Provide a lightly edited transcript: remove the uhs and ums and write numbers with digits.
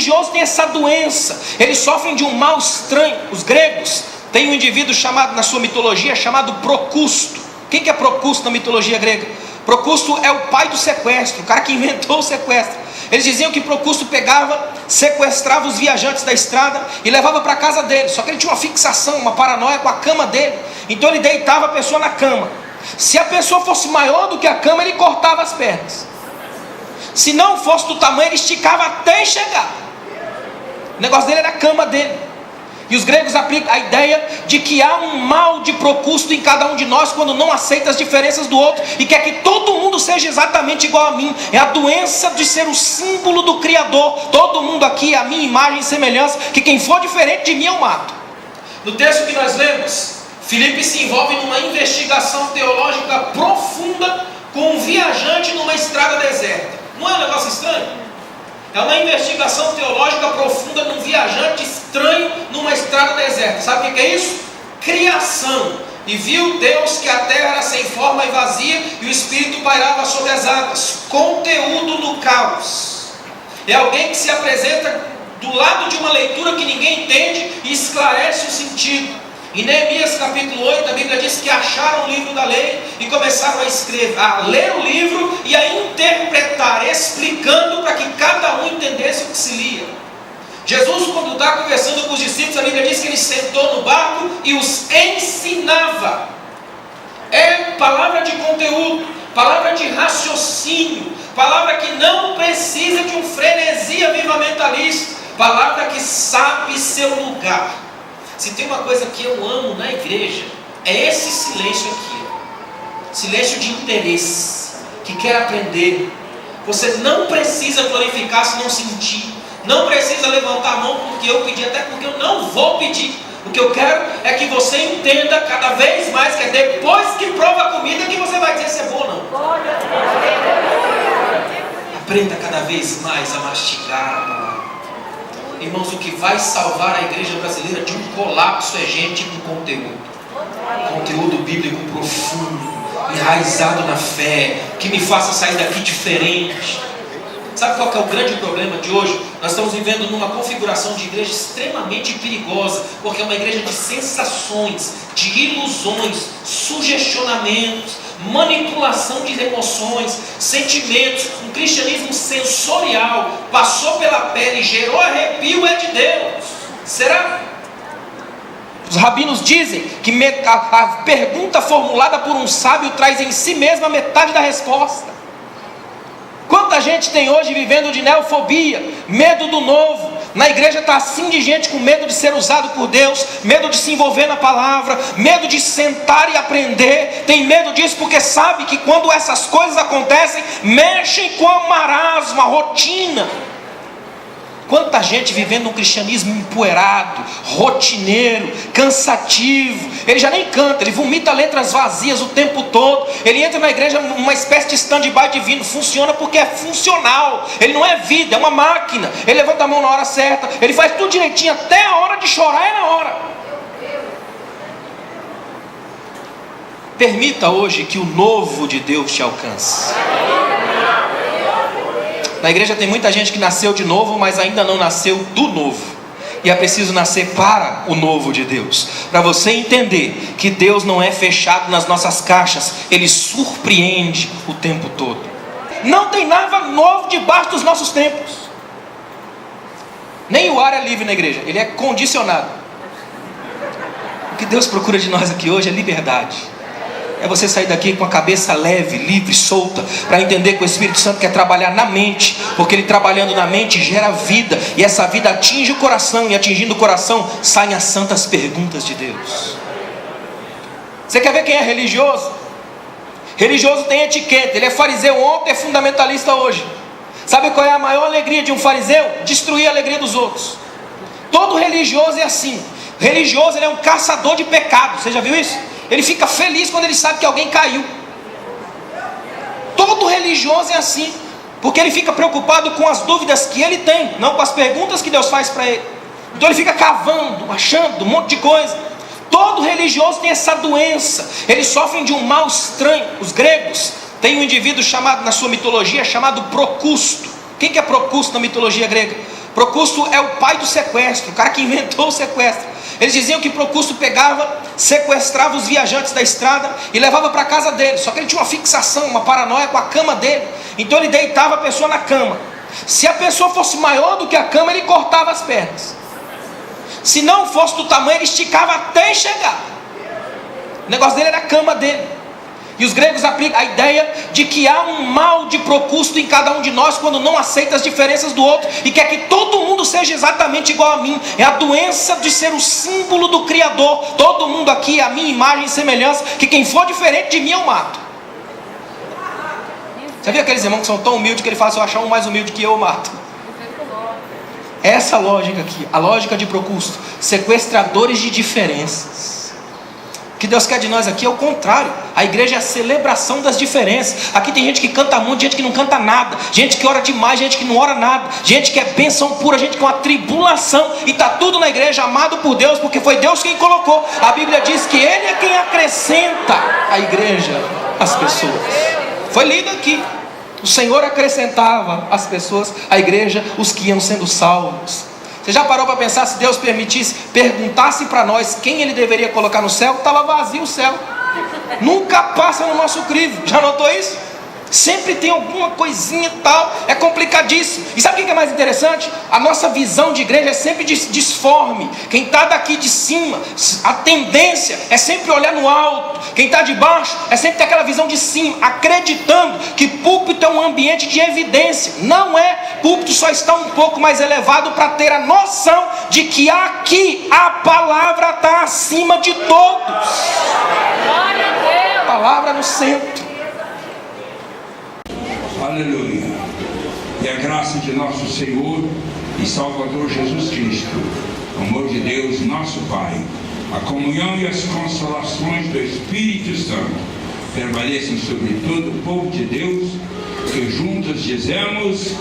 religioso tem essa doença, eles sofrem de um mal estranho. Os gregos têm um indivíduo chamado, na sua mitologia, chamado Procusto. Quem que é Procusto na mitologia grega? Procusto é o pai do sequestro, o cara que inventou o sequestro. Eles diziam que Procusto pegava, sequestrava os viajantes da estrada e levava para a casa dele. Só que ele tinha uma fixação, uma paranoia com a cama dele. Então ele deitava a pessoa na cama. Se a pessoa fosse maior do que a cama, ele cortava as pernas. Se não fosse do tamanho, ele esticava até chegar. O negócio dele era a cama dele. E os gregos aplicam a ideia de que há um mal de Procusto em cada um de nós quando não aceita as diferenças do outro e quer que todo mundo seja exatamente igual a mim. É a doença de ser o símbolo do Criador. Todo mundo aqui é a minha imagem e semelhança, que quem for diferente de mim eu mato. No texto que nós lemos, Filipe se envolve numa investigação teológica profunda com um viajante numa estrada deserta. Não é um negócio estranho? É uma investigação teológica profunda num viajante estranho numa estrada deserta. Sabe o que é isso? Criação. E viu Deus que a terra era sem forma e vazia, e o Espírito pairava sobre as águas. Conteúdo no caos. É alguém que se apresenta do lado de uma leitura que ninguém entende e esclarece o sentido. Em Neemias capítulo 8, a Bíblia diz que acharam o livro da lei e começaram a ler o livro e a interpretar, explicando para que cada um entendesse o que se lia. Jesus, quando está conversando com os discípulos, a Bíblia diz que ele sentou no barco e os ensinava. É palavra de conteúdo, palavra de raciocínio, palavra que não precisa de um frenesi avivamentalista, palavra que sabe seu lugar. Se tem uma coisa que eu amo na igreja, é esse silêncio aqui, silêncio de interesse, que quer aprender. Você não precisa glorificar se não sentir, não precisa levantar a mão porque eu pedi, até porque eu não vou pedir. O que eu quero é que você entenda cada vez mais que é depois que prova a comida que você vai dizer se é bom ou não. Aprenda cada vez mais a mastigar a palavra. Irmãos, o que vai salvar a igreja brasileira de um colapso é gente com conteúdo. Conteúdo bíblico profundo, enraizado na fé, que me faça sair daqui diferente. Sabe qual que é o grande problema de hoje? Nós estamos vivendo numa configuração de igreja extremamente perigosa, porque é uma igreja de sensações, de ilusões, sugestionamentos, manipulação de emoções, sentimentos, um cristianismo sensorial, passou pela pele, gerou arrepio, é de Deus. Será? Os rabinos dizem que a pergunta formulada por um sábio traz em si mesma metade da resposta. Quanta gente tem hoje vivendo de neofobia, medo do novo. Na igreja está assim de gente com medo de ser usado por Deus, medo de se envolver na palavra, medo de sentar e aprender. Tem medo disso porque sabe que quando essas coisas acontecem, mexem com a marasma, a rotina. Quanta gente vivendo um cristianismo empoeirado, rotineiro, cansativo. Ele já nem canta, ele vomita letras vazias o tempo todo. Ele entra na igreja numa espécie de stand-by divino. Funciona porque é funcional. Ele não é vida, é uma máquina. Ele levanta a mão na hora certa, ele faz tudo direitinho, até a hora de chorar é na hora. Permita hoje que o novo de Deus te alcance. Na igreja tem muita gente que nasceu de novo, mas ainda não nasceu do novo. E é preciso nascer para o novo de Deus. Para você entender que Deus não é fechado nas nossas caixas. Ele surpreende o tempo todo. Não tem nada novo debaixo dos nossos tempos. Nem o ar é livre na igreja, ele é condicionado. O que Deus procura de nós aqui hoje é liberdade. É você sair daqui com a cabeça leve, livre, solta, para entender que o Espírito Santo quer trabalhar na mente, porque ele trabalhando na mente gera vida, e essa vida atinge o coração, e atingindo o coração saem as santas perguntas de Deus. Você quer ver quem é religioso? Religioso tem etiqueta, ele é fariseu ontem, é fundamentalista hoje. Sabe qual é a maior alegria de um fariseu? Destruir a alegria dos outros. Todo religioso é assim. Religioso, ele é um caçador de pecado. Você já viu isso? Ele fica feliz quando ele sabe que alguém caiu. Todo religioso é assim, porque ele fica preocupado com as dúvidas que ele tem, não com as perguntas que Deus faz para ele. Então ele fica cavando, achando um monte de coisa. Todo religioso tem essa doença. Eles sofrem de um mal estranho. Os gregos têm um indivíduo chamado, na sua mitologia, chamado Procusto. Quem que é Procusto na mitologia grega? Procusto é o pai do sequestro, o cara que inventou o sequestro. Eles diziam que Procusto pegava, sequestrava os viajantes da estrada e levava para a casa dele. Só que ele tinha uma fixação, uma paranoia com a cama dele. Então ele deitava a pessoa na cama. Se a pessoa fosse maior do que a cama, ele cortava as pernas. Se não fosse do tamanho, ele esticava até chegar. O negócio dele era a cama dele. E os gregos aplicam a ideia de que há um mal de Procusto em cada um de nós quando não aceita as diferenças do outro e quer que todo mundo seja exatamente igual a mim. É a doença de ser o símbolo do Criador. Todo mundo aqui é a minha imagem e semelhança, que quem for diferente de mim eu mato. Você viu aqueles irmãos que são tão humildes que ele fala: se eu achar um mais humilde que eu mato? Essa lógica aqui, a lógica de Procusto, sequestradores de diferenças. O que Deus quer de nós aqui é o contrário. A igreja é a celebração das diferenças. Aqui tem gente que canta muito, gente que não canta nada, gente que ora demais, gente que não ora nada, gente que é bênção pura, gente com a tribulação. E está tudo na igreja, amado por Deus, porque foi Deus quem colocou. A Bíblia diz que Ele é quem acrescenta à igreja as pessoas. Foi lido aqui. O Senhor acrescentava às pessoas, à igreja, os que iam sendo salvos. Você já parou para pensar, se Deus perguntasse para nós quem Ele deveria colocar no céu? Estava vazio o céu. Nunca passa no nosso crivo. Já notou isso? Sempre tem alguma coisinha e tal. É complicadíssimo. E sabe o que é mais interessante? A nossa visão de igreja é sempre disforme. Quem está daqui de cima, a tendência é sempre olhar no alto. Quem está de baixo é sempre ter aquela visão de cima, acreditando que púlpito é um ambiente de evidência. Não é. Púlpito só está um pouco mais elevado para ter a noção de que aqui a palavra está acima de todos. A palavra no centro. Aleluia. E a graça de nosso Senhor e Salvador Jesus Cristo, o amor de Deus, nosso Pai, a comunhão e as consolações do Espírito Santo permaneçam sobre todo o povo de Deus, que juntos dizemos